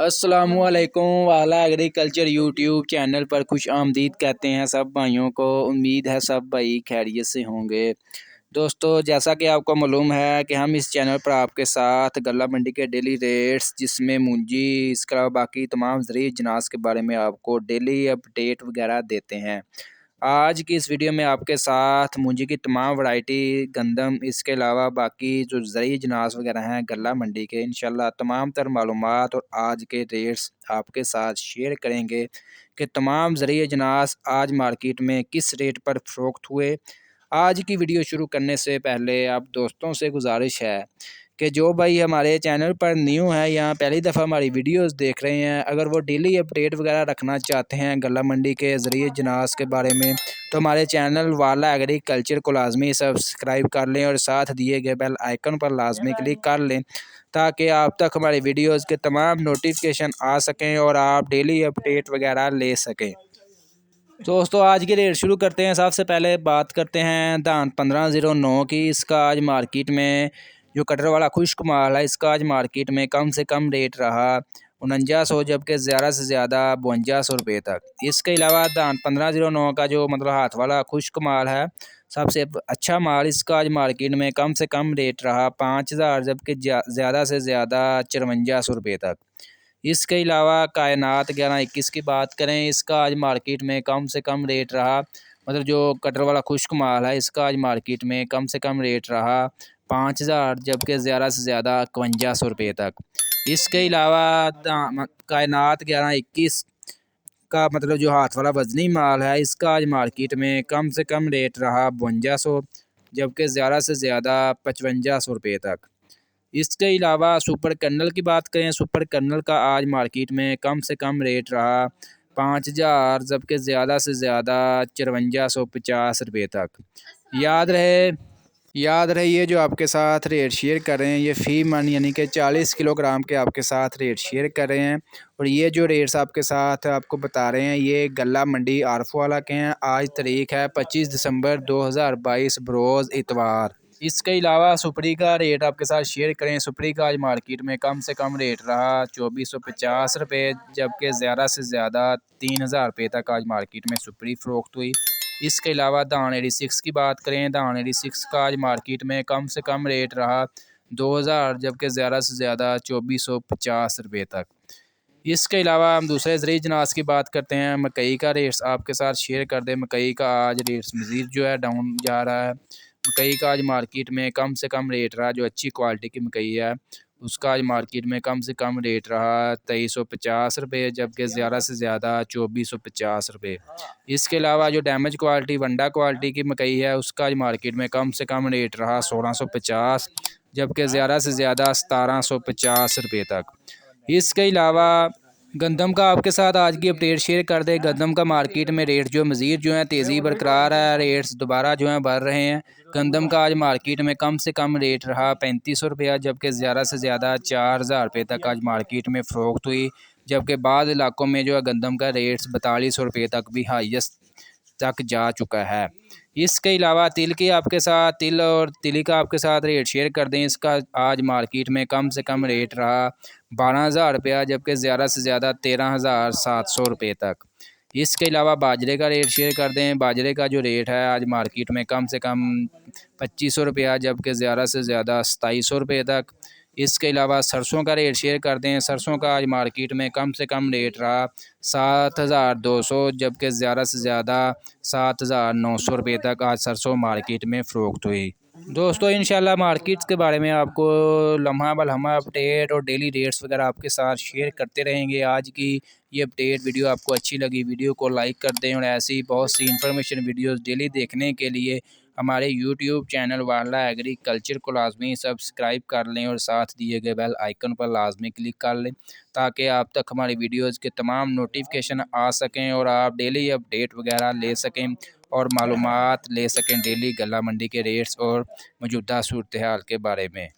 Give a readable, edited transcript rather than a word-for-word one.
अस्सलामुअलैकुम वाला agriculture YouTube channel पर खुश आमदीद कहते हैं सब भाइयों को। उम्मीद है सब भाई खैरियत से होंगे। दोस्तों, जैसा कि आपको मालूम है कि हम इस चैनल पर आपके साथ गल्ला मंडी के डेली रेट्स, जिसमें मुंजी, इसके अलावा बाकी तमाम ज़रूरी अजनास के बारे में आपको डेली अपडेट वगैरह देते हैं। आज की इस वीडियो में आपके साथ मुंजी की तमाम वैरायटी, गंदम, इसके अलावा बाकी जो ज़रूरी अजनास वगैरह हैं गल्ला मंडी के, इंशाल्लाह तमाम तर मालूमात और आज के रेट्स आपके साथ शेयर करेंगे कि तमाम ज़रूरी अजनास आज मार्केट में किस रेट पर फ़रोख्त हुए। आज की वीडियो शुरू करने से पहले आप दोस्तों से गुजारिश है कि जो भाई हमारे चैनल पर न्यू है या पहली दफ़ा हमारी वीडियोस देख रहे हैं, अगर वो डेली अपडेट वगैरह रखना चाहते हैं गल्ला मंडी के ज़रिए जनास के बारे में, तो हमारे चैनल वाला एग्रीकल्चर को लाजमी सब्सक्राइब कर लें और साथ दिए गए बेल आइकन पर लाजमी क्लिक कर लें ताकि आप तक हमारी वीडियोज़ के तमाम नोटिफिकेशन आ सकें और आप डेली अपडेट वगैरह ले सकें। दोस्तों, आज के रेट शुरू करते हैं। सबसे पहले बात करते हैं धान 1509 की। इसका आज मार्केट में जो कटर वाला खुश्क माल है, इसका आज मार्केट में कम से कम रेट रहा 4900, जबकि ज़्यादा से ज़्यादा 5200 रुपये तक। इसके अलावा धान 1509 का जो मतलब हाथ वाला खुश्क माल है, सबसे अच्छा माल, इसका आज मार्केट में कम से कम रेट रहा 5000, जबकि ज़्यादा से ज़्यादा 5400 रुपये तक। इसके अलावा कायनात 1121 की बात करें, इसका आज मार्केट में कम से कम रेट रहा, मतलब जो कटर वाला खुश्क माल है, इसका आज मार्केट में कम से कम रेट रहा 5000, जबकि ज़्यादा से ज़्यादा 5100 रुपये तक। इसके अलावा कायनात 1121 का मतलब जो हाथ वाला वजनी माल है, इसका आज मार्केट में कम से कम रेट रहा 5200, जबकि ज़्यादा से ज़्यादा 5500 रुपये तक। इसके अलावा सुपर कर्नल की बात करें, सुपर कर्नल का आज मार्केट में कम से कम रेट रहा 5000, जबकि ज़्यादा से ज़्यादा 5350 रुपये तक। याद रहे ये जो आपके साथ रेट शेयर कर रहे हैं, ये फ़ी मन यानी कि 40 किलोग्राम के आपके साथ रेट शेयर कर रहे हैं। और ये जो रेट्स आपके साथ आपको बता रहे हैं, ये गल्ला मंडी आरफो वाला के हैं। आज तारीख है 25 दिसंबर 2022, बरोज़ इतवार। इसके अलावा सुपरी का रेट आपके साथ शेयर करें। सुपरी का आज मार्केट में कम से कम रेट रहा 2450 रुपये, जबकि ज़्यादा से ज़्यादा 3000 रुपये तक आज मार्केट में सुपरी फ़रोख्त हुई। इसके अलावा धान 86 की बात करें, धान 86 का आज मार्केट में कम से कम रेट रहा 2000, जबकि ज़्यादा से ज़्यादा 2450 रुपये तक। इसके अलावा हम दूसरे ज़रूरी अजनास की बात करते हैं। मकई का रेट्स आपके साथ शेयर कर दें। मकई का आज रेट्स मज़ीद जो है डाउन जा रहा है। मकई का आज मार्केट में कम से कम रेट रहा, जो अच्छी क्वालिटी की मकई है उसका आज मार्केट में कम से कम रेट रहा 2350 रुपये, जबकि ज़्यादा से ज़्यादा 2450 रुपये। इसके अलावा जो डैमेज क्वालिटी, वंडा क्वालिटी की मकई है, उसका आज मार्केट में कम से कम रेट रहा 1650, जबकि ज़्यादा से ज़्यादा 1750 रुपये तक। इसके अलावा गंदम का आपके साथ आज की अपडेट शेयर कर दे। गंदम का मार्केट में रेट जो मज़ीद जो है तेज़ी बरकरार है, रेट्स दोबारा जो है बढ़ रहे हैं। गंदम का आज मार्केट में कम से कम रेट रहा 3500 रुपया, जबकि ज़्यादा से ज़्यादा 4000 रुपये तक आज मार्केट में फ़रोख्त हुई। जबकि बाद इलाकों में जो है गंदम का रेट्स 4200 रुपये तक भी हाईएस्ट तक जा चुका है। इसके अलावा तिल की आपके साथ तिल और तिली का आपके साथ रेट शेयर कर दें। इसका आज मार्केट में कम से कम रेट रहा 12000 रुपया, जबकि ज़्यादा से ज़्यादा 13700 रुपये तक। इसके अलावा बाजरे का रेट शेयर कर दें। बाजरे का जो रेट है आज मार्केट में कम से कम 2500 रुपया, जबकि ज़्यादा से ज़्यादा 2700 रुपये तक। इसके अलावा सरसों का रेट शेयर कर दें। सरसों का आज मार्केट में कम से कम रेट रहा 7200, जबकि ज़्यादा से ज़्यादा 7900 रुपये तक आज सरसों मार्केट में फ़रोख्त हुई। दोस्तों, इंशाल्लाह मार्केट्स के बारे में आपको लम्हा बलम्हा अपडेट और डेली रेट्स वगैरह आपके साथ शेयर करते रहेंगे। आज की ये अपडेट वीडियो आपको अच्छी लगी, वीडियो को लाइक कर दें और ऐसी बहुत सी इंफॉर्मेशन वीडियोस डेली देखने के लिए हमारे यूट्यूब चैनल वाला एग्रीकल्चर को लाजमी सब्सक्राइब कर लें और साथ दिए गए बेल आइकन पर लाजमी क्लिक कर लें ताकि आप तक हमारी वीडियोज़ के तमाम नोटिफिकेशन आ सकें और आप डेली अपडेट वगैरह ले सकें और मालूमात ले सकें डेली गल्ला मंडी के रेट्स और मौजूदा सूरत हाल के बारे में।